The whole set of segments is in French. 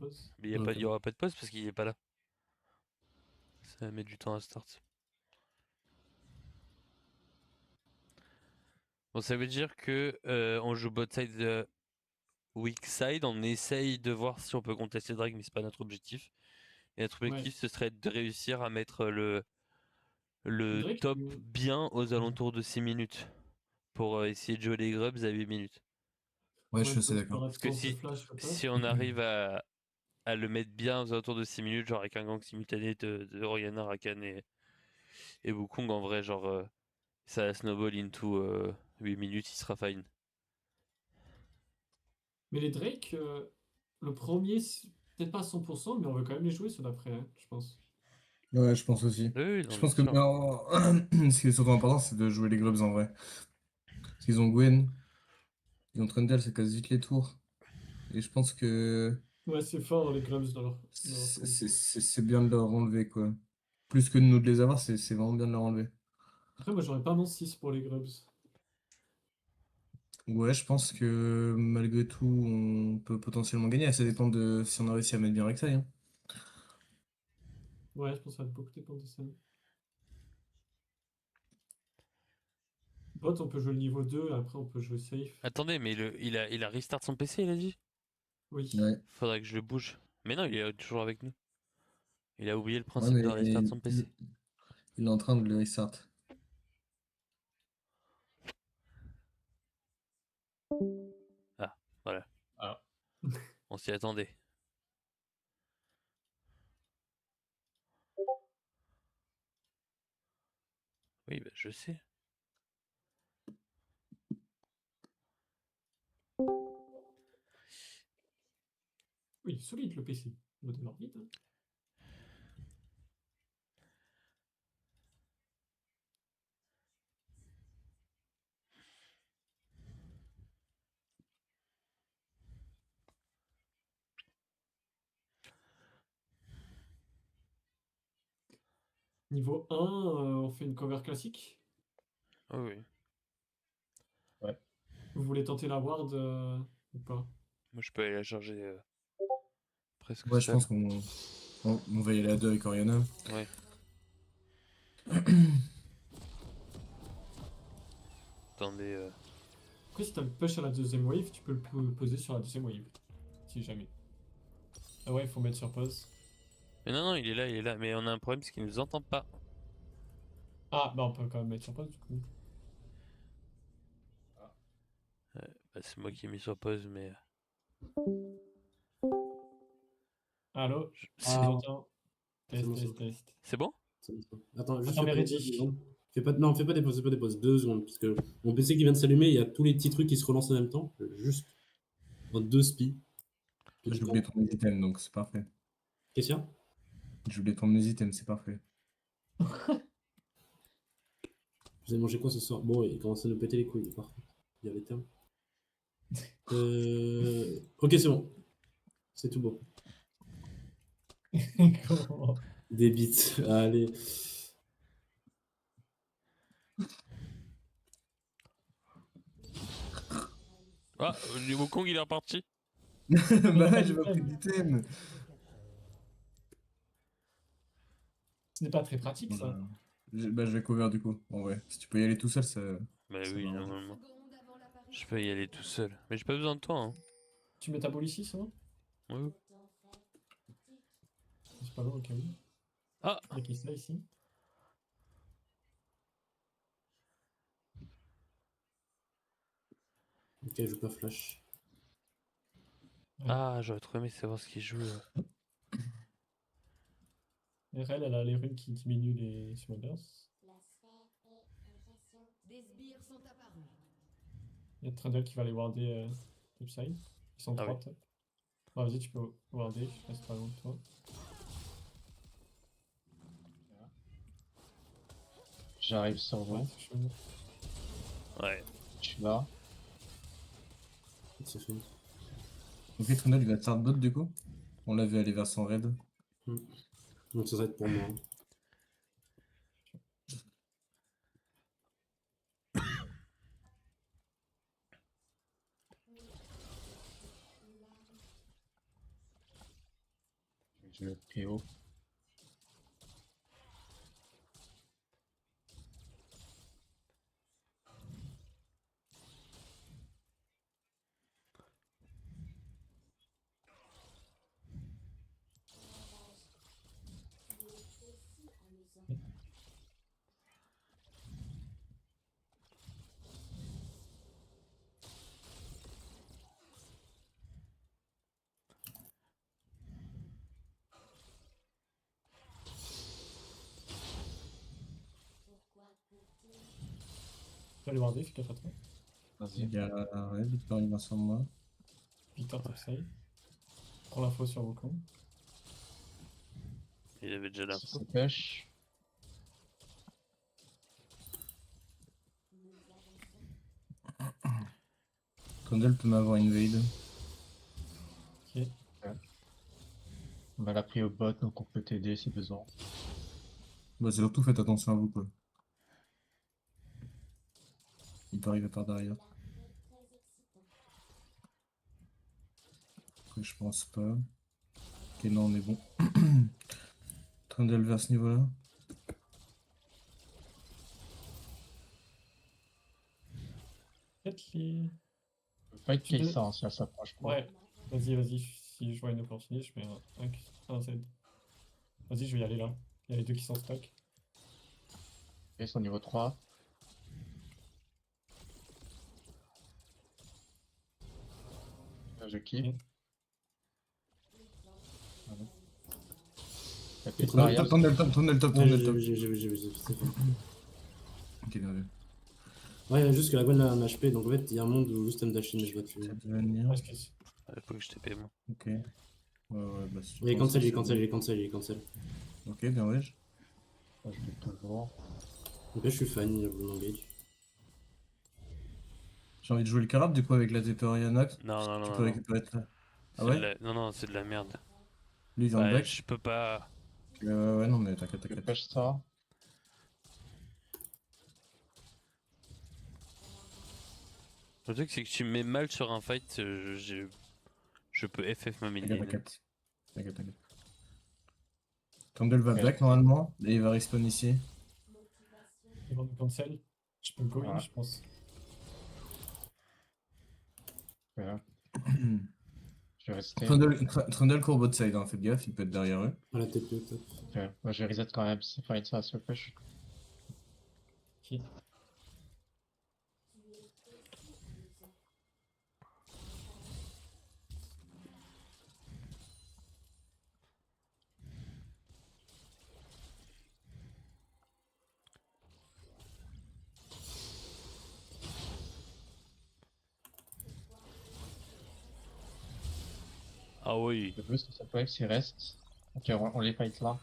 pause. Mais il y aura pas de pause parce qu'il est pas là. Ça va mettre du temps à start. Bon, ça veut dire que on joue bot side, weak side. On essaye de voir si on peut contester Drake, mais c'est pas notre objectif. Et notre Ouais. objectif, ce serait de réussir à mettre le Drake, top bien aux alentours de 6 minutes. Pour essayer de jouer les grubs à 8 minutes. Ouais, je ouais, suis assez tu peux d'accord. Parce que tenter flash ou pas. si on arrive à le mettre bien aux alentours de 6 minutes, genre avec un gang simultané de Oriana, Rakan et Wukong, en vrai, genre ça snowball into 8 minutes, il sera fine. Mais les Drake, le premier, peut-être pas à 100%, mais on veut quand même les jouer sur l'après, hein, je pense. Ouais, je pense aussi. Oui, oui, non, Je bien pense que sûr. non, ce qui est surtout important, c'est de jouer les Grubs en vrai. Parce qu'ils ont Gwen, ils ont Trundle, ça casse vite les tours. Et je pense que Ouais, c'est fort les Grubs dans leur c'est compo. c'est bien de leur enlever, quoi. Plus que de nous de les avoir, c'est vraiment bien de leur enlever. Après, moi, j'aurais pas mon 6 pour les Grubs. Ouais, je pense que malgré tout, on peut potentiellement gagner. Ça dépend de si on a réussi à mettre bien Rek'Sai, hein. Ouais, je pense que ça va beaucoup dépendre de ça. Bot, on peut jouer le niveau 2, après on peut jouer safe. Attendez, mais il a restart son PC, il a dit? Oui. Ouais. Faudrait que je le bouge. Mais non, il est toujours avec nous. Il a oublié le Ouais, principe de mais restart son PC. il est en train de le restart. Ah, voilà. Ah. On s'y attendait. Oui, bah, je sais. Oui, solide le PC. On va démarrer vite, hein. Niveau 1, on fait une cover classique. Oui, oui. Ouais. Vous voulez tenter la ward ou pas? Moi, je peux aller la charger presque Ouais, je seul. pense on va y aller à deux avec Oriana. Ouais. Attendez. Après, si t'as le push à la deuxième wave, tu peux le poser sur la deuxième wave. Si jamais. Ah ouais, il faut mettre sur pause. Mais non, non, il est là, il est là. Mais on a un problème, c'est qu'il nous entend pas. Ah, bah on peut quand même mettre sur pause du coup. Bah, c'est moi qui ai mis sur pause, mais. Allô? Si tu C'est Ah, m'entends? c'est Test, bon, c'est test, bon. test. c'est bon? C'est bon, c'est bon. Attends, juste Attends, fais mais pas des pauses, deux Reddick. secondes. Non, fais pas des pauses, fais pas des pauses. 2 secondes. Parce que mon PC qui vient de s'allumer, il y a tous les petits trucs qui se relancent en même temps. Juste en 2 spies. J'ai Petit oublié temps. ton items, donc c'est parfait. Qu'est-ce qu'il y a? J'ai oublié ton items, c'est parfait. Vous avez mangé quoi ce soir? Bon, il commence à nous péter les couilles, par contre. Il y a les termes. Ok, c'est bon. C'est tout bon. Comment? Des bits. Allez. Ah, le Wukong, il est reparti. Il a Bah pas ouais, j'ai pas pris d'item. d'item. Ce n'est pas très pratique ça. Voilà. Bah, je vais cover du coup. En vrai, si tu peux y aller tout seul, Bah ça oui, m'arrange. normalement. Je peux y aller tout seul. Mais j'ai pas besoin de toi, hein. Tu mets ta boule ici, c'est bon? Oui, oui. C'est pas loin au cas où. Ah! Il y a qui ça ici? Ok, je joue pas flash. Ouais. Ah, j'aurais trop aimé savoir ce qu'il joue. RL, elle a les runes qui diminuent les smokers. Des sbires sont apparus. Il y a Trundle qui va aller warder topside. Ils sont Ah oui. 3 top. Bah, vas-y, tu peux warder, je reste pas loin de toi. J'arrive sur Ouais, vous. c'est chaud. Ouais. Je suis là. C'est fait. Ok, Trundle, il va start bot du coup. On l'a vu aller vers son raid. Donc ça va être pour moi. Je vais très haut. Tu vas aller warder, fais gaffe à toi. Vas-y. Il y a ouais, Victor, il va sur moi. Victor t'essaye. Prends l'info sur Wukong. Il avait déjà Si l'info. ça pêche. Trundle peut m'avoir invade. Ok. On va la pris au bot, donc on peut t'aider si besoin. Bah, c'est surtout faites attention à vous, quoi. Il peut arriver par derrière. Après, je pense pas. Ok, non, on est bon. Trundle vers ce niveau-là. Faites-les. Fight Tu peux- Kaysa hein, si elle s'approche. Quoi. Ouais, vas-y. Si je vois une opportunité, je mets un Z. Vas-y, je vais y aller là. Il y a les deux qui sont stock. Et son niveau 3. Là, je kiffe. Ok. Voilà. La petite Trundle, barrière, Trundle top, Trundle top, Ouais, Trundle top. j'ai vu, c'est bon. Ok, bien vu. Ouais, il y a juste que la Gwen a un HP, donc en fait, il y a un monde où juste elle me dash in et je dois tuer. Ça devait venir. Ouais, excuse. Il faut que je TP moi. Ok. Ouais, bah, si tu Il est penses cancel, que il est c'est cancel, bon. il est cancel, il est cancel. Ok, bien ouais. je l'ai toujours. Donc là, je suis fan, il m'engage. J'ai envie de jouer le carab du coup avec la TP Orianox. Non, Tu non, peux non. récupérer ça. Ah C'est ouais? de la- Non, non, c'est de la merde. Lui il vient de Ouais, back. je peux pas. Ouais, non, mais t'inquiète, Je t'inquiète. pêche ça. Le truc, c'est que tu me mets mal sur un fight, je peux FF ma mid lane. T'inquiète. T'inquiète. Trundle va Ouais. back normalement. Et il va respawn ici. Ils vont nous cancel. Je peux go in, Ouais. je pense. Voilà. Je vais rester. Trundle court bot side, hein. Faites gaffe, il peut être derrière eux. Voilà, TP, top. Ok. Moi, je vais reset quand même si fight ça se pêche. Ok. Ah oui. Le boost, ça peut être s'il reste. Ok, on les fight là.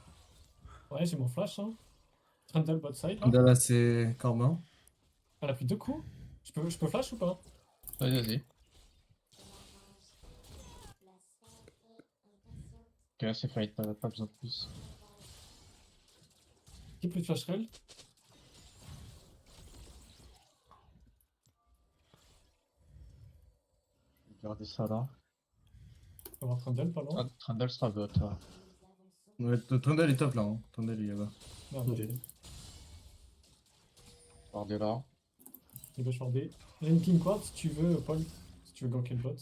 Ouais, j'ai mon flash, hein. Trundle bot side, là. Trundle là c'est Corbin. Elle a pris 2 coups. Je peux flash ou pas? Vas-y. Ok, là c'est fight, pas besoin de plus. Qui plus de flash rail? Je vais garder ça là. On va voir Trundle pas loin. Ah, Trundle sera bot. Ouais, Trundle est top là. Hein. Trundle il est là-bas. Merde, Ok. Garder là. il va shorder. J'ai une ping quad si tu veux, Paul. Si tu veux ganker le bot.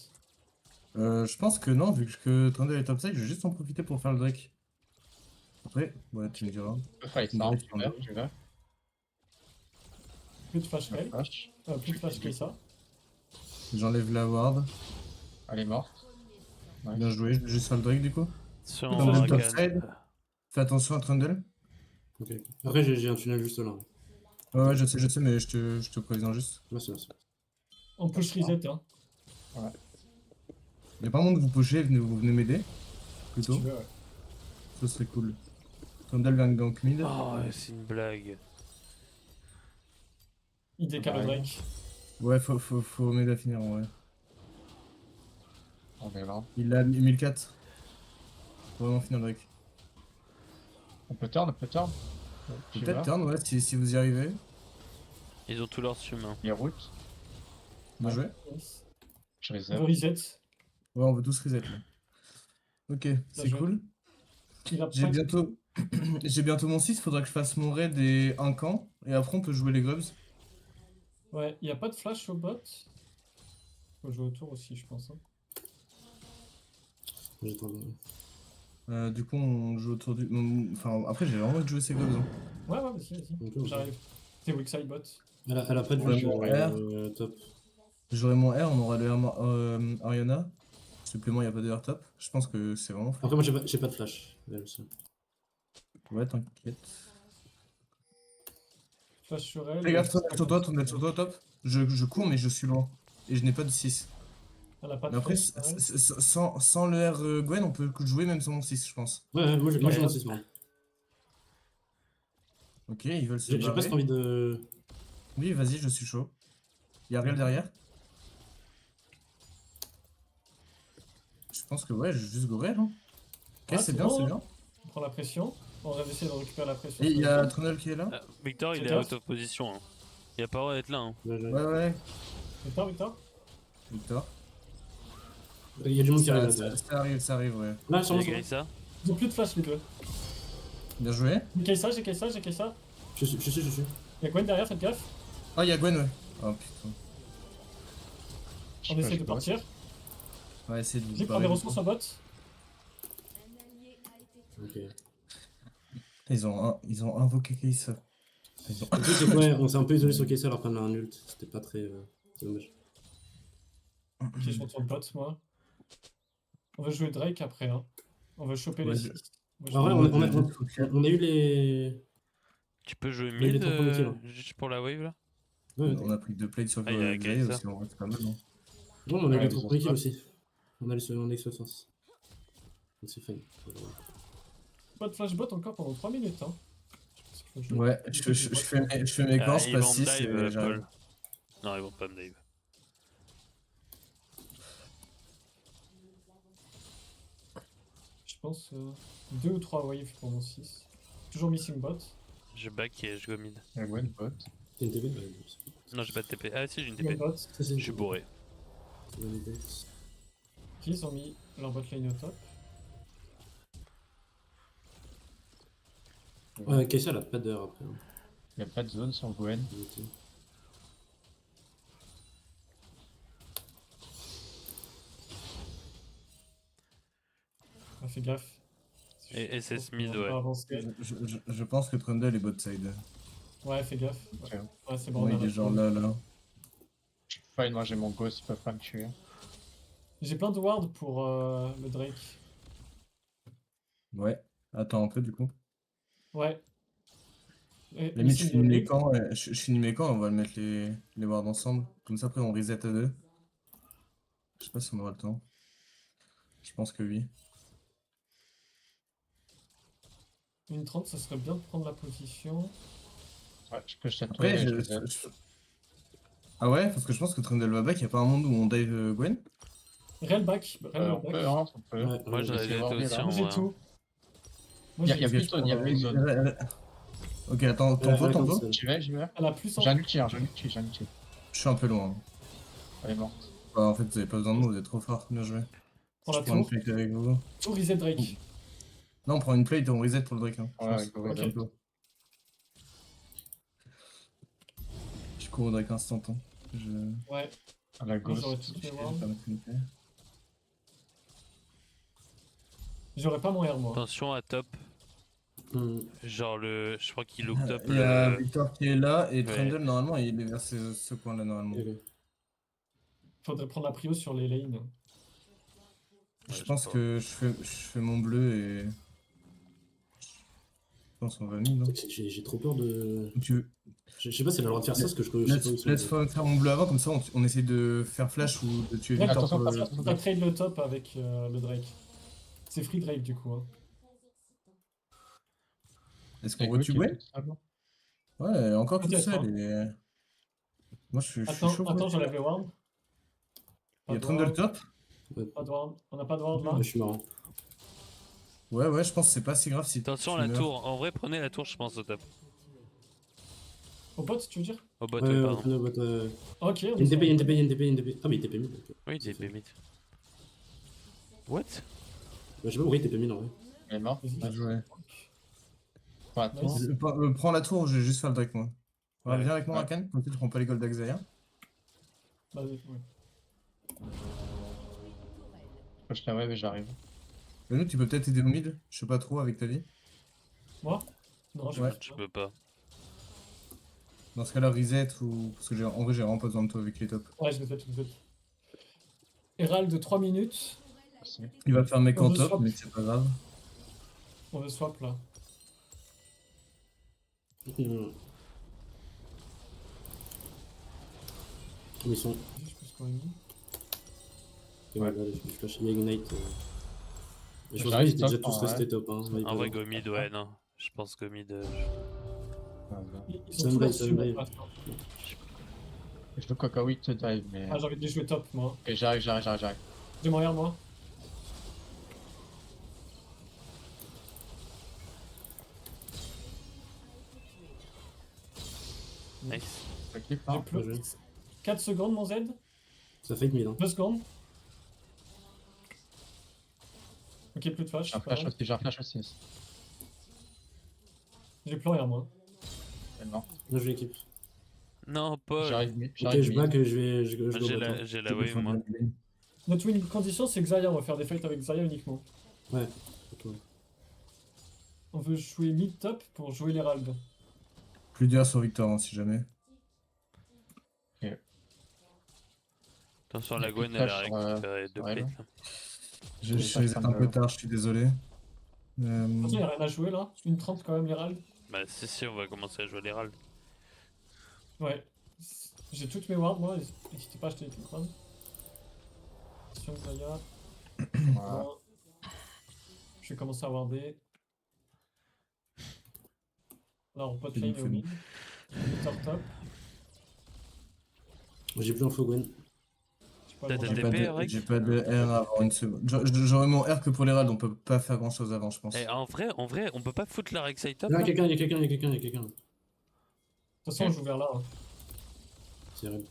Je pense que non, vu que Trundle est top side, je vais juste en profiter pour faire le Drake. Après, ouais, tu me diras. Je peux fight ça, Drake, tu veux. Plus de flash Je me rail. flash. Plus de flash que ça. J'enlève la ward. Elle est morte. Nice. Bien joué, je vais juste faire le Drake du coup. Sur Trundle mon top Rakan. side. Fais attention à Trundle. Ok. Après, j'ai un tunnel juste là. Ouais, je sais, mais je te préviens juste. Merci. On push reset, hein. Mais par contre, vous pushez, vous venez m'aider. Si tu Plutôt. veux, ouais. Ça serait cool. Trundle vient de gank mid. Oh, ouais, c'est une blague. Il décale le Ouais. Drake. Ouais, faut m'aider à finir en vrai. On est là. Il a 1004. Faut vraiment finir le Drake. On peut turn. Tu Peut-être vas. turn, ouais, si vous y arrivez. Ils ont tous leurs humains. Les routes. Bien joué. Yes. Je On reset. veut reset. Ouais, on veut tous reset là. Ok, c'est joué. cool. Il a J'ai pas- bientôt... J'ai bientôt mon 6, faudra que je fasse mon raid et un camp. Et après, on peut jouer les grubs. Ouais, il y a pas de flash au bot. Faut jouer autour aussi, je pense. Hein. J'attends. Du coup, on joue autour du... Enfin, après, j'ai vraiment envie de jouer ces grubs. Hein. Ouais, ouais, vas-y, vas-y. Ok, ok. J'arrive. C'est Weakside bot. Elle a pas de Ouais, vue bon, top. J'aurai mon R, on aura le Ariana. Supplément, il n'y a pas de R top. Je pense que c'est vraiment fou. Après, moi, j'ai pas de flash. Elle aussi. Ouais, t'inquiète. Flash sur elle. Fais gaffe, tourne sur toi, top. Je cours, mais je suis loin. Et je n'ai pas de 6. Elle a pas de Mais après, flash sur elle. sans le R Gwen, on peut jouer même sans mon 6, je pense. Ouais, moi, j'ai Ouais. mon 6, moi. Ok, ils veulent se J'ai barrer. presque envie de. Oui, vas-y, je suis chaud. Il y a Ariel derrière. Je pense que ouais, je vais juste go raid, hein. Ok, Ah, c'est c'est bien, bon, c'est hein. bien. On prend la pression. On va essayer de récupérer la pression. Et il sur y le a bot. Trundle qui est là. Victor, il C'est est top. out of position. Hein. Il a pas le droit d'être là. Hein. Ouais, ouais, Victor, Victor. Victor. Il y a du monde qui arrive Ça, là. ça arrive, ouais. Là, Il sur a moi. gagné ça. Ils ont plus de flash les deux. Bien joué. J'ai cassé ça. Je suis. Il y a Gwen derrière, faites gaffe. Oh, il y a Gwen, ouais. Oh putain. Je On sais pas, essaie je de sais pas. partir. On va essayer de J'ai vous prendre des barrer. ressources au bot. Un allié a été Ok. Ils ont invoqué Kai'Sa. Ils ont... Le truc, c'est que ouais, on s'est un peu isolé sur KSL alors qu'on a un ult. C'était pas très. C'est dommage. Ok, je retourne bot, moi. On va jouer Drake après. Hein. On va choper Ouais, les je- 6. En vrai, Ouais, on a eu les. Tu peux jouer Mais il est mid trop compliqué, là. juste pour la wave là. Ouais, on a pris 2 plates sur Ah, il y a Xayah Kai'Sa. aussi, en vrai, c'est pas mal. Hein. non, on a eu Ouais, les trop ils ont compliqués ça. aussi. On a les Exo Force. Donc c'est fun. Pas de flash bot encore pendant 3 minutes. Hein. Je pense qu'il faut jouer. Ouais, je fais mes camps, je Ils vont passe 6 dive, et j'arrive. Paul. Non, ils vont pas me dive. Je pense 2 ou 3 waves pour mon 6. Toujours missing bot. Je back et je go mid. Il y a Gwen bot. T'as une TP? Non, j'ai pas de TP. Ah, si, j'ai une Gwen TP. bot. Ça, c'est Je suis bourré. Ok, ils ont mis leur bot lane au top. KSL a pas d'heure après. Hein. Il n'y a pas de zone sur Gwen. Ok. Ah, fais gaffe. Et SS Je pense qu'on mid, va pas ouais. avancer. Je pense que Trundle est bot side. Ouais, fais gaffe. Ok. Ouais, c'est bon. Ouais, on a il est la genre flemme. là. Fine, moi j'ai mon ghost, ils peuvent pas me tuer. J'ai plein de wards pour le Drake. Ouais. Attends un peu du coup. Ouais. Et, La limite, je missing finis mes Drake. camps, je finis mes camps, on va le mettre les wards ensemble. Comme ça, après, on reset à 2. Je sais pas si on aura le temps. Je pense que oui. Une 30, ça serait bien de prendre la position. Ouais, je peux jeter Après, et je les ai. Ah ouais, parce que je pense que Trundle va back, y a pas un monde où on dive Gwen. Real back. Real On back. peut, hein, on peut. Ouais, Moi, j'aurais c'est été warder, aussi là. en Moi j'ai vrai. tout. Moi Il y a j'ai plus tout. zone, il y a plus zone. Ok, attends, tantôt. J'y vais. Elle a plus en. J'ai un ulti, j'ai un ulti. Je suis un peu loin. Elle est morte. Bah, en fait, vous avez pas besoin de moi, vous êtes trop fort. Bien joué. Prends Je la prends une tour. plate avec vous. Tour reset Drake. Non, on prend une plate et on reset pour le Drake. Hein, je Ouais, pense. avec go Ok. reset. Je cours au Drake instant. Hein. Je Ouais. À la Moi j'aurais ghost. tout fait vais wards. faire une plate. J'aurais pas mon R moi. Attention à top. Genre le. Je crois qu'il look top Il y a le. Victor qui est là et Ouais. Trundle, normalement, il est vers ce coin-là, normalement. Faudrait prendre la prio sur les lanes. Je pense que je fais mon bleu et. Je pense qu'on va mid, non? J'ai trop peur de. Tu... Je sais pas si elle a le droit de faire ça parce que je sais pas où ils sont. Let's faire mon bleu avant, comme ça on essaie de faire flash ou de tuer Drake, Victor. attention, pour le- t'as trade le top avec le Drake. C'est free Drake du coup. Hein. Est-ce C'est qu'on Go retue qui est Gwen? toute seule. Ouais, encore toute Peut-être, seule. Et... Moi je suis chaud. Attends, pour j'enlève les wards. Il y a Pas de Trundle ward, top? pas de ward. On a pas de ward là. Ouais, je suis marrant. Ouais, je pense que c'est pas si grave si. Attention tu à la meurs. tour. En vrai, prenez la tour, je pense, au top. Au bot, tu veux dire? Au bot, Ouais, pardon. prenez votre. Ok, on Il y a une est TP, il y a une TP, il y a une TP. Ah, mais il TP mid. Ok. Oui, il est mid. What? Bah, je sais pas pourquoi il TP mid en vrai. Elle est morte. Vas-y. Bien joué. Pas à tour. Nice. Prends la tour, je vais juste faire le Drake moi. Ouais, Ouais. viens avec moi, Ouais. Rakan, comme ça tu prends pas les golds d'Axaya. Bah, ouais. Je la web et j'arrive. Nous, tu peux peut-être aider au mid, je sais pas trop avec ta vie. Moi? Non, je Ouais. peux Je pas. peux pas. Dans ce cas-là, reset ou. Parce que en vrai, j'ai vraiment pas besoin de toi avec les tops. Ouais, je le fais. Herald de 3 minutes. Merci. Il va faire mec On en veut top, swap. mais c'est pas grave. On veut swap là. Ils sont. Je pense qu'on a mis. Et voilà, je flash. Il y a Ignite. Je pense J'arrive qu'ils étaient déjà top, tous en restés top. Hein. En vrai, go mid, ouais, non. Je pense go mid. Ils Sun ont tous buy, leur sun stream buy. pour l'instant. Je veux Coca te dive, mais. Ah, j'ai envie de les jouer top moi. Ok, j'arrive. J'ai mon R moi. Nice. Je clip, J'ai hein. plus joué. 4 secondes mon Z. Ça fake mid. Hein. 2 secondes. Ok, plus de flash. J'ai un c'est pas flash grave. aussi, j'ai un flash aussi. J'ai plus rien moi. Elle est morte. Là, je l'équipe. Non, Paul. J'arrive mid. Ok, J'arrive je mid. back, je go J'ai bot, hein. la, j'ai la Tu peux wave, faire moi. de la lane. Notre win condition c'est Xayah, on va faire des fights avec Xayah uniquement. Ouais. Ok. On veut jouer mid top pour jouer l'Herald. Plus d'heures sur Victor, hein, si jamais. Attention, Il y a la plus Gwen, de elle a flash sur, récupéré 2 sur elle. plates. Là. Je Oui, reset ça un peu me- tard, je suis désolé. De toute façon, y'a rien à jouer là. Une 30 quand même l'Herald. Bah, c'est sûr, on va commencer à jouer l'Herald. Ouais. J'ai toutes mes wards moi. N'hésitez pas à acheter les clics wards. Attention Xayah. Voilà. Bon. Je vais commencer à warder. Là on pot C'est lane bon, et au c'est mid. Victor top. J'ai plus info Gwen. J'ai pas T'as le ta droit J'ai de- TP, pas, Rec j'ai pas de R avant une seconde. J'aurais mon R que pour les raids, on peut pas faire grand chose avant, je pense. Eh, en vrai, on peut pas foutre la Rek'Sai top Là, là il y a quelqu'un. De toute façon on joue vers là. Hein. C'est Red.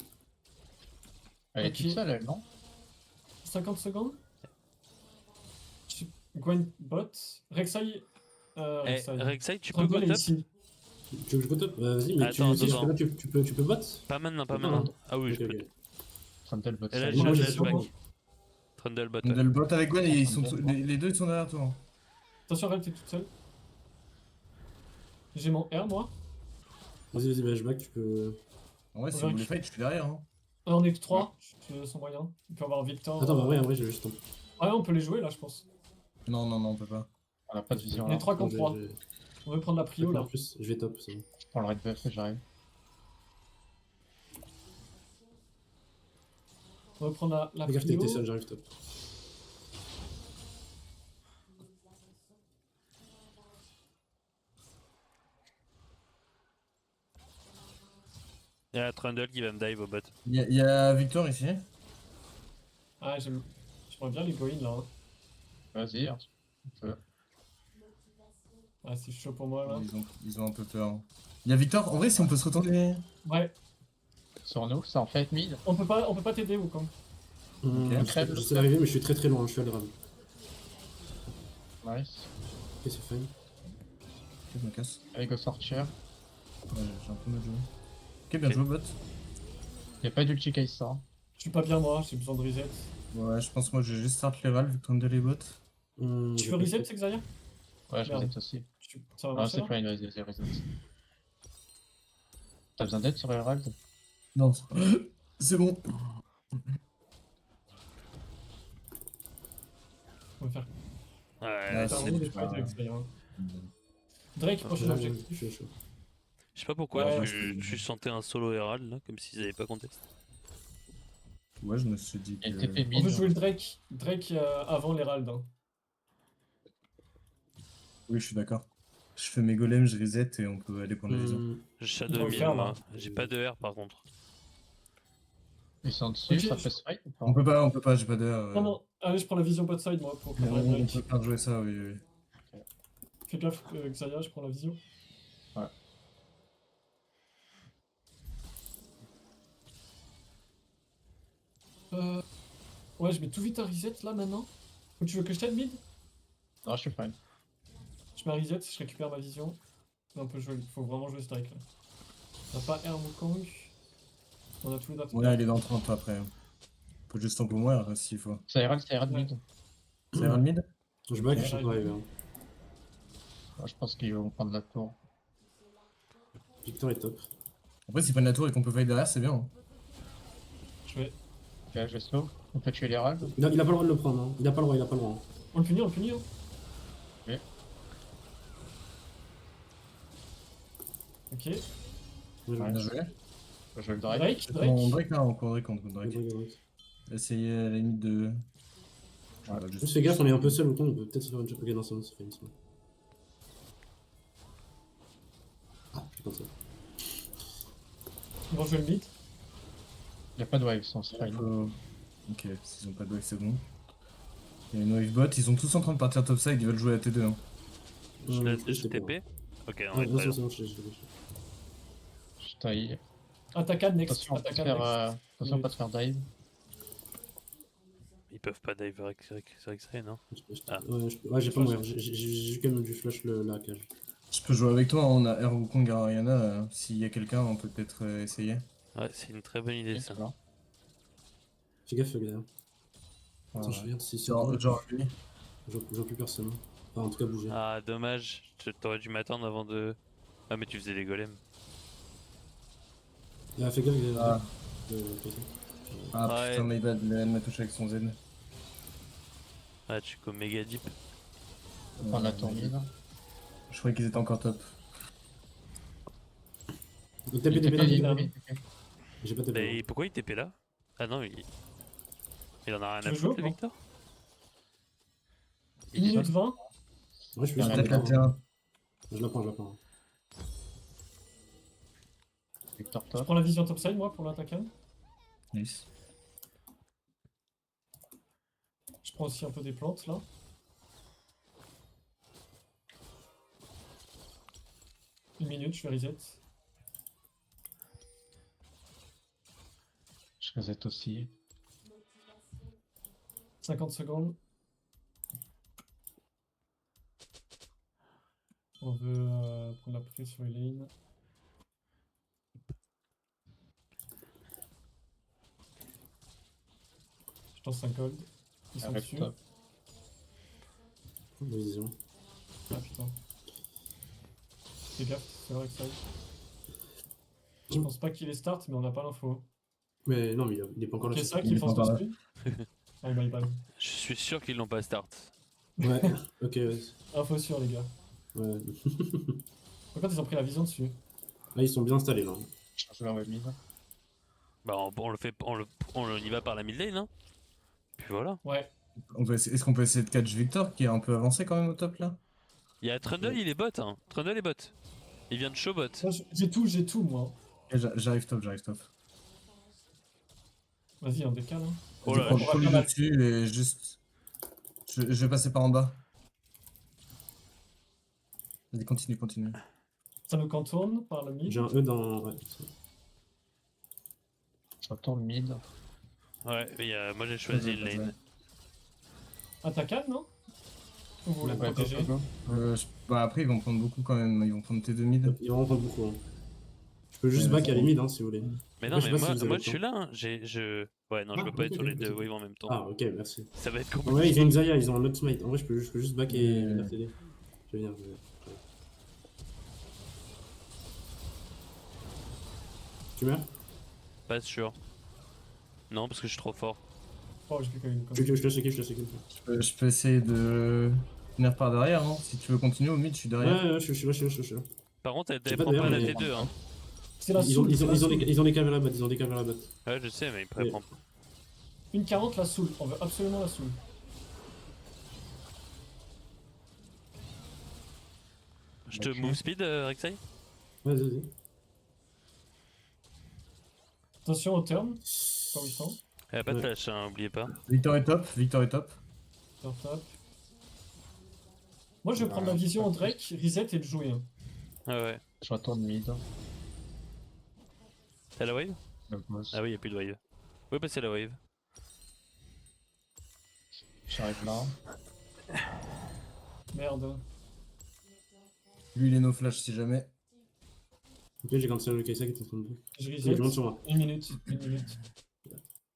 Elle est Ok. toute seule, elle, non? 50 secondes. Gwen bot. Rek'Sai. Eh, Rek'Sai. Rek'Sai, tu peux Trundle go est top ici. Tu veux que je go top? Vas-y, mais Attends, si je attends. fais là, tu peux bot? Pas maintenant, pas Attends, maintenant. Ah oui, Ok, je peux. ok. Trundle bot Et là, side. j'ai Moi, un j'ai flashback. sûrement- Trundle bot. De le bot avec Gwen, et ils sont Trundle, les deux ils sont derrière toi. Hein. Attention, Red, t'es toute seule. J'ai mon R moi. Vas-y, bah, je back, tu peux. En vrai, si On vous va voulez fight, je suis derrière. Hein. Ah, on est que 3. Sans moyen. On peut avoir Victor. Attends, bah, ouais, en vrai, je vais juste tomber. Ouais, on peut les jouer là, je pense. Non, on peut pas. On a pas de vision On est là. 3 contre 3. Je On veut prendre la prio là. En plus, je vais top, c'est bon. Je prends le red buff et j'arrive. On veut prendre la Regarde, prio. t'es seul, j'arrive top. Il y a Trundle qui va me dive au bot. Il y a Victor ici. Ah, j'aimerais bien les go in là. Hein. Vas-y, hein. On peut. Ah, c'est chaud pour moi là. Ils ont un peu peur. Il y a Victor, en vrai, si on peut se retourner. Ouais, Sur nous, ça en fait mid. on peut pas t'aider ou comme. Je sais l'arrivée, mais je suis très loin, je suis à l'ram. Nice. Ok, c'est fine. Je me casse. Allez, go sortir. Ouais, j'ai un peu mal joué. Ok, bien joué, bot. Y'a pas d'ulti qui sort. Je suis pas bien moi, j'ai besoin de reset. Ouais, je pense que moi je vais juste start les râles vu que Trundle est bot. Tu veux reset, c'est Xayah? Ouais, je Merde. reset aussi. Ça va Ah, marcher c'est là fine, vas-y, reset. T'as besoin d'aide sur Herald? Non, c'est bon. On va faire Ouais, c'est un c'est- gros des fights avec Xayah. Hein. Drake, prochain objectif. Je suis chaud. Je sais pas pourquoi, Ouais, je sentais un solo Herald là, comme s'ils avaient pas contesté. Ouais, je me suis dit Et que... TP On mid. veut jouer le Drake. Drake avant l'Herald. Hein. Oui, je suis d'accord. Je fais mes golems, je reset et on peut aller prendre la vision. Je On shadow va le mid faire, moi. là. J'ai pas de R par contre. Ils sont dessus, Ok, ça peut se fight ou pas? On peut pas, j'ai pas d'heure. Non, non, allez, je prends la vision bot side moi pour préparer On Drake. peut pas jouer ça, oui. Fais gaffe, Xayah, je prends la vision. Ouais. Ouais, je mets tout vite à reset là maintenant. Ou tu veux que je t'aide mid? Non, je suis fine. mets un reset, je récupère ma vision. Et on peut jouer, faut vraiment jouer strike là. On a pas Air Wukong. On a tous les dates. Ouais, il est dans le 30 après. Faut juste temps pour mourir s'il faut. Ça ira de Ouais. mid. Ça ira le mid? Je back, Ok. je sais pas arriver. Hein. Moi, je pense qu'ils vont prendre la tour. Victor est top. Après, s'ils prennent la tour et qu'on peut fight derrière, c'est bien. Hein. Je vais. Ok, je slow. On peut tuer les rags. Il a pas le droit de le prendre. Hein. Il a pas le droit, il a pas le droit. Hein. On le punit, on le punit. Hein. Ok. Ok. Ouais, Ouais. Bien joué. Je joue le drag. Drake, On Drake. Drake là, on Drake contre ouais, Drake. ouais, ouais. Essayez à la limite de. Je Ouais. sais pas, Juste fais gaffe, on est un peu seul au con, on peut peut-être se faire une job. Ok, non, c'est bon, ça fait une semaine. Ah, putain, ça. Ils vont jouer le mid. Il n'y a pas de wave sans spell. Ok, s'ils ont pas de wave, c'est bon. Il y a une wave bot, ils sont tous en train de partir topside, ils veulent jouer à T2. Hein. Je laisse je t'ai pas. TP. Ok, on Ouais, est non, pas c'est là. bon, c'est bon, je l'ai. Je taille. Attaquade next. Attention, pas de Attaquade faire, next. attention, pas de faire dive. Ils peuvent pas dive sur X-Ray, non? Ah. Ouais, j'ai pas mourir. J'ai quand même du flash la cage. Je peux jouer avec toi, hein, on a Air Wukong et Ariana. S'il y a quelqu'un, on peut peut-être essayer. Ouais, c'est une très bonne idée Ok, ça. c'est bon. Fais gaffe, gars. Attends, Ouais. je regarde si c'est Genre, bon. genre lui. Je vois plus personne. Enfin, en tout cas, bouger. Ah, dommage. T'aurais dû m'attendre avant de. Ah, mais tu faisais les golems. Ah, fais gaffe, gars. Ah. Ok. Ah Ouais. putain, mais elle m'a touché avec son Z. Ah, tu go méga deep. On va prendre la tour mid. Je croyais qu'ils étaient encore top. Donc, TP, TP, TP, TP. là. J'ai pas TP. Mais pourquoi il TP là? Ah non, il en a rien Tu à veux foutre, jouer le ou Victor? 1 minute 20. Ouais, je peux Ouais, juste Peut-être la la prendre. T1. Je la prends, je la prends. Victor Je top. prends la vision topside moi pour l'attaquade. Nice. Je prends aussi un peu des plantes là. Une minute, je fais reset. Je reset aussi. 50 secondes. On veut prendre la prise sur les lanes. Je lance 5 gold. Ils sont Avec dessus. top. Vision. Ah putain. Fais gaffe, c'est vrai que ça. Je pense pas qu'il est start, mais on n'a pas l'info. Mais non, mais il est pas encore Ok, là. ça il qui est fonce pas par là. dessus. Oh my bad. Je suis sûr qu'ils l'ont pas start. Ouais, ok, ouais. Info sûre, les gars. Ouais. Par contre, ils ont pris la vision dessus. Là, ils sont bien installés là. Je joue la wave mid. Bah, on le fait, on y va par la mid lane, hein. Puis voilà. Ouais. Est-ce qu'on peut essayer de catch Victor qui est un peu avancé quand même au top là? Il y a Trundle, il est bot, hein. Trundle est bot. Il vient de show bot. Moi, j'ai tout, moi. Ok, j'arrive top, j'arrive top. Vas-y, on décale. Hein. Oh Je là, prends on va tout faire la- dessus et juste. Je vais passer par en bas. Vas-y, continue, continue. Ça nous contourne par le mid. J'ai un E dans. Ouais, ça. Je retourne mid. Ouais, mais moi j'ai choisi une lane. Attaquade, non? Ou vous voulez Ouais, protéger? go. Bah après, ils vont prendre beaucoup quand même. Ils vont prendre T2 mid. Ils vont en prendre beaucoup. Hein. Je peux juste Ouais, back c'est à la bon. mid hein, si vous voulez. Mais Après, non, je sais mais pas si vous avez moi le je suis temps. là, hein. Ouais, non, je Ah, peux pas être ok, sur les ok, deux ok. waves en même temps. Ah, ok, merci. Ça va être Ouais, compliqué. ils ont une Xayah, ils ont un autre smite. En vrai, je peux juste back et venir t'aider. Je vais venir, je vais venir. Tu meurs? Pas sûr. Non, parce que je suis trop fort. Oh, j'ai plus qu'une. Je te laisse kill, je te laisse kill. Je peux essayer de venir par derrière. Hein. Si tu veux continuer au mid, je suis derrière. Ouais, je suis là. Par contre, J'ai elle pas prend pas la d'air, mais- T2, hein. C'est la Ils ont soul. c'est la soul. des caves à la botte, ils ont des caves à la botte. Ouais, je sais, mais il Mais- prend. Une 40, la soul. On veut absolument la soul. Je te Ok. move speed, Rek'Sai? Vas-y. Attention au turn. Quand ils sont. Elle a pas de Ouais. flash, hein, oubliez pas. Victor est top, Victor est top. Sur top. Moi, je vais prendre la vision au Drake, reset et le jouer. Hein. Ah ouais. Je retourne mid. T'as la wave? Donc, boss. Ah oui, y'a plus de wave. Oui, bah c'est la wave. J'arrive là. Merde. Lui, il est no flash si jamais. Ok, j'ai cancel le Kaisa qui est en train de. Je Il monte reset. sur moi. 1 minute. 1 minute.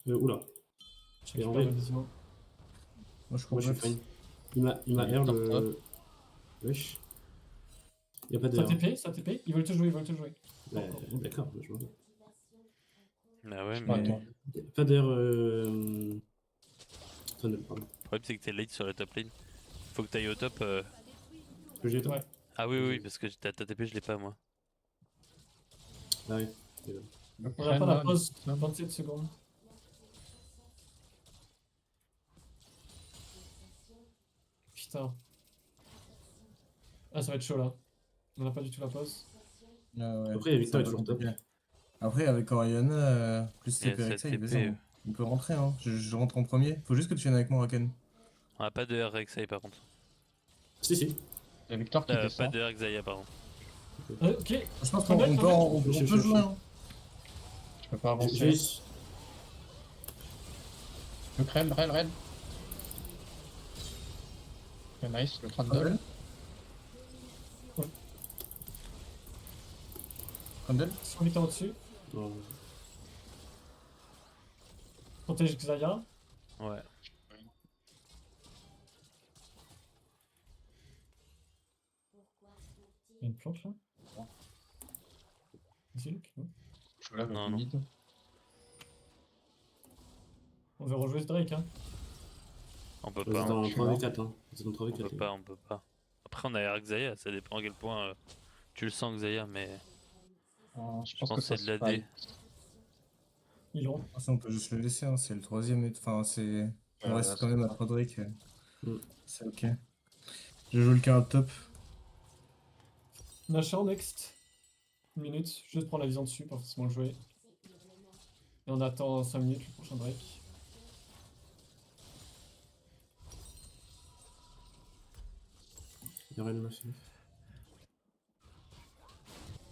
Oula. Je Et en récupère vrai- ma vision. Moi, je cours Moi je suis bot. fine. Il m'a Il air est le. Wesh. Y'a pas Ça d'air. TP, ça TP. Ils veulent te jouer, ils veulent te jouer. Ouais, d'accord, je vois. Bah ouais, Je mais m'attends. Y'a pas d'air. Tunnel, pardon. le problème c'est que t'es late sur la top lane. Faut que t'ailles au top. Que j'ai toi Ouais. Ah oui, oui, parce que ta TP je l'ai pas moi. Ah ouais. On n'a pas la pause. 27 secondes. Putain. Ah, ça va être chaud là. On n'a pas du tout la pause. Ah ouais, Après, Victor ça est va toujours top. compliqué. Après, avec Oriana, plus Il y a TP avec ça, 7 TP. on peut rentrer, hein. Je rentre en premier. Faut juste que tu viennes avec moi, Raken. On a pas de R Rek'Sai par contre. Si, si. Il y a Victor qui Pas descend. de R Xayah par contre. Ok. Je pense Quand même, on Je peut jouer, hein. Je peux pas J'ai avancer. Le crème, Ren. Ok, nice, le 32. Randall. 100 meter au-dessus. Non. Protège Xayah. Ouais. Il y a une plante là. Zilk, non. Je lève Non, le non. mid. On veut rejouer ce Drake, hein. On peut Vous pas. êtes en je suis 3v4, hein. Vous êtes en On 3v4. peut pas, on peut pas. Après on a R Xayah, ça dépend à quel point tu le sens Xayah, mais Je je pense pense que que c'est ça de la se D. fight. Ils l'ont. Ah, ça, on peut juste le laisser, hein. C'est le troisième. Enfin, c'est. On reste quand même à 3 Drake. Mm. C'est ok. Je joue le carrot top. Nashor next. 1 minute. Juste prendre la vision dessus, pas forcément le jouer. Et on attend 5 minutes le prochain Drake. Y'a rien de machin.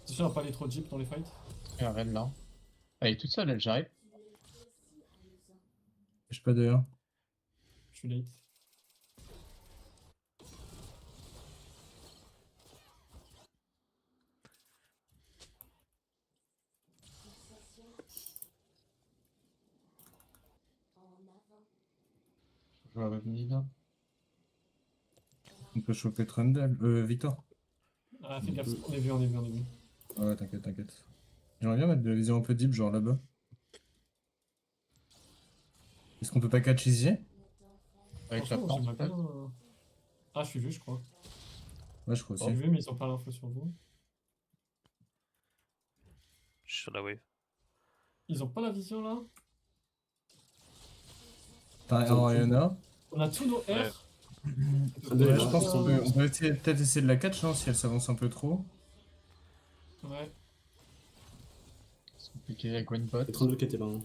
Attention à pas aller trop deep dans les fights. Il y a un Ren là. Elle est toute seule, elle, j'arrive. Je suis pas d'ailleurs. Je suis late. Je joue avec mid. On peut choper Trundle. Victor. Ah, fais gaffe, on est vu, on est vu, on est vu. Ouais, t'inquiète, t'inquiète. J'aimerais bien mettre de la vision un peu deep, genre là-bas. Est-ce qu'on peut pas catch ici? Avec la Franchement, plante, j'aimerais peut-être. bien. Ah, je suis vu, je crois. Ouais, je crois Je aussi. suis vu, mais ils ont pas l'info sur vous. Je suis sur la wave. Ils ont pas la vision là. T'as un Oriana. On a tous nos R. Ouais. Trundle, Ouais, il je va- pense qu'on peut peut-être essayer de la catch, hein, si elle s'avance un peu trop. Ouais. C'est compliqué avec Gwen bot. Et 32 qui était là. Hein.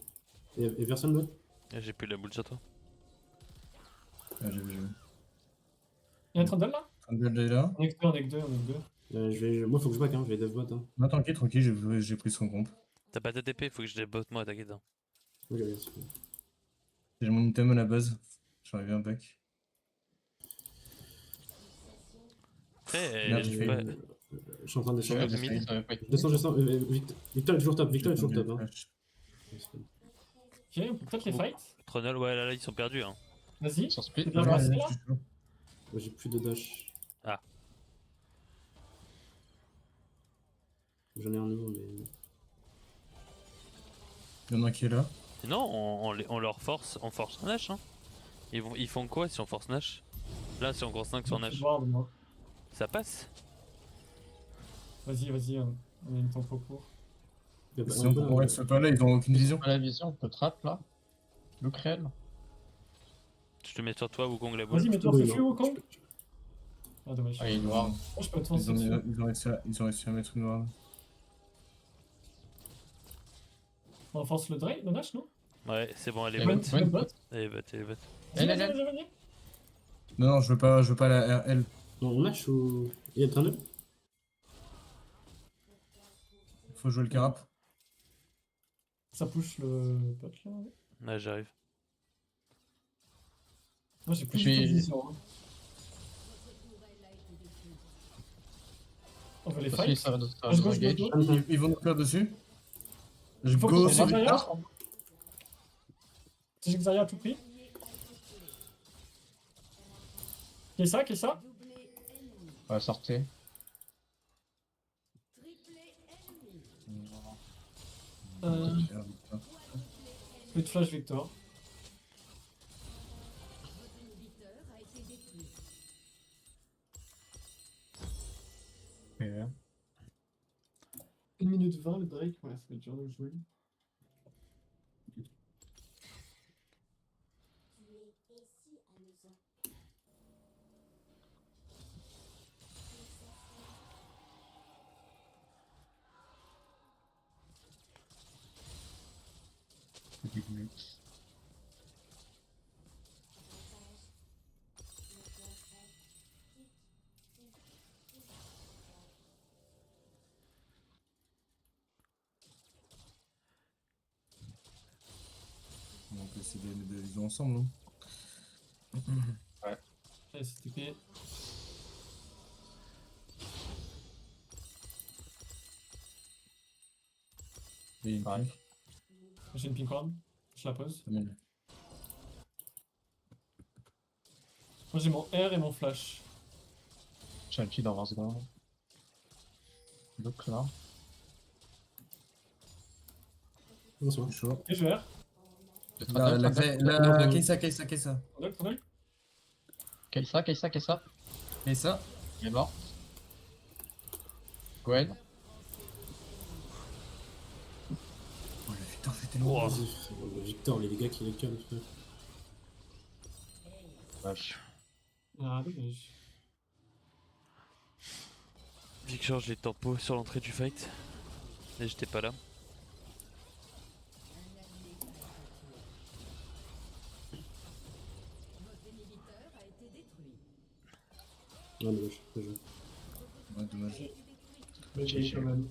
Et personne d'autre? Ah, j'ai plus la boule sur toi. Ah, j'ai vu. Il y a un Trundle là. Trundle est là. On est que deux, on est que deux, on est que deux. Moi, faut que je back, hein. Je vais dev bot. Hein. Non, tranquille, tranquille, j'ai pris son comp. T'as pas ta TP, faut que je débotte moi, t'inquiète. Hein. Oui, oui, c'est bon. J'ai mon item à la base. J'arrive bien back. Après, Merde, je j'ai sais fait pas. Je suis en train de descendre. Ouais, Ouais, mid. ça va pas être Je descends, je descends. Victor est toujours top. Victor est toujours J'ai top. Hein. flash. Ok, on peut peut-être les fight. Tronel, ouais, là, ils sont perdus. Hein. Vas-y. sur speed. C'est bien Ouais, passé ouais, là. je suis chaud. Moi, j'ai plus de dash. Ah. J'en ai un nouveau, mais. Il y en a un qui est là. Sinon, on leur force, on force Nash. Hein. Ils font quoi si on force Nash? Là, si on court 5 sur Je vais Nash, voir, moi. ça passe? Vas-y, vas-y, on a une tempo pour. Il y a pas- Si on peut- ouais, c'est pas là, ils ont aucune vision. Pas la vision, on peut trap là. Le crème. Je te mets sur toi, Wukong la boule. Vas-y, mets-toi Oui, ce non. feu au con. Ah, dommage. Ah, il est noir. Oh, je peux te Ils foncer ont, dessus. ils ont réussi à mettre une ward. On force le Drake, le Nash, non? Ouais, c'est bon, elle est Gwen, bot. Gwen bot. Elle est bot, elle est bot. Vas-y, Elle, vas-y, elle. vas-y, vas-y. Non, non, je veux pas la RL. Non, on match ou. Il y a le Trundle? Faut jouer le carap. Ça push le bot là. Là, j'arrive. Moi j'ai plus Je du tout de suis- vision. Hein. On veut les Aussi, fight. ça va nous Gauche, gauche, engage. gauche, Ils vont nous faire dessus. Je Il faut go qu'on sur Xayah. Victor. C'est Xayah à tout prix. Qu'est-ce que ça? Doublé ennemi. Ouais, sortez. Triplé ennemi. Euh, Peu de flash Victor. Votre inhibiteur a été détruit. Ok. 1 minute 20 le Drake, ouais, ça va être dur de jouer. On peut essayer de mettre des visions ensemble, non? Allez, c'est TP. Il y a une Ouais. pink. J'ai une pink ward. Je la pose. Pas mal. Moi j'ai mon R et mon flash. J'ai un petit dans 20 secondes. Donc là. Bonsoir. Chaud. Et je R. Le La Trundle. Kaisa. Trundle. Kaisa. Kaisa. Il est mort. Gwen. Oh, le Victor fait tellement. Wow. Vas-y, frère. Victor, les dégâts qu'il a calme, frère. Vache. Ah, dommage. Victor, je l'ai tempo sur l'entrée du fight. Et j'étais pas là. Votre inhibiteur a été détruit. Ah, dommage. Bien joué. Ouais, dommage. Mais j'ai quand même.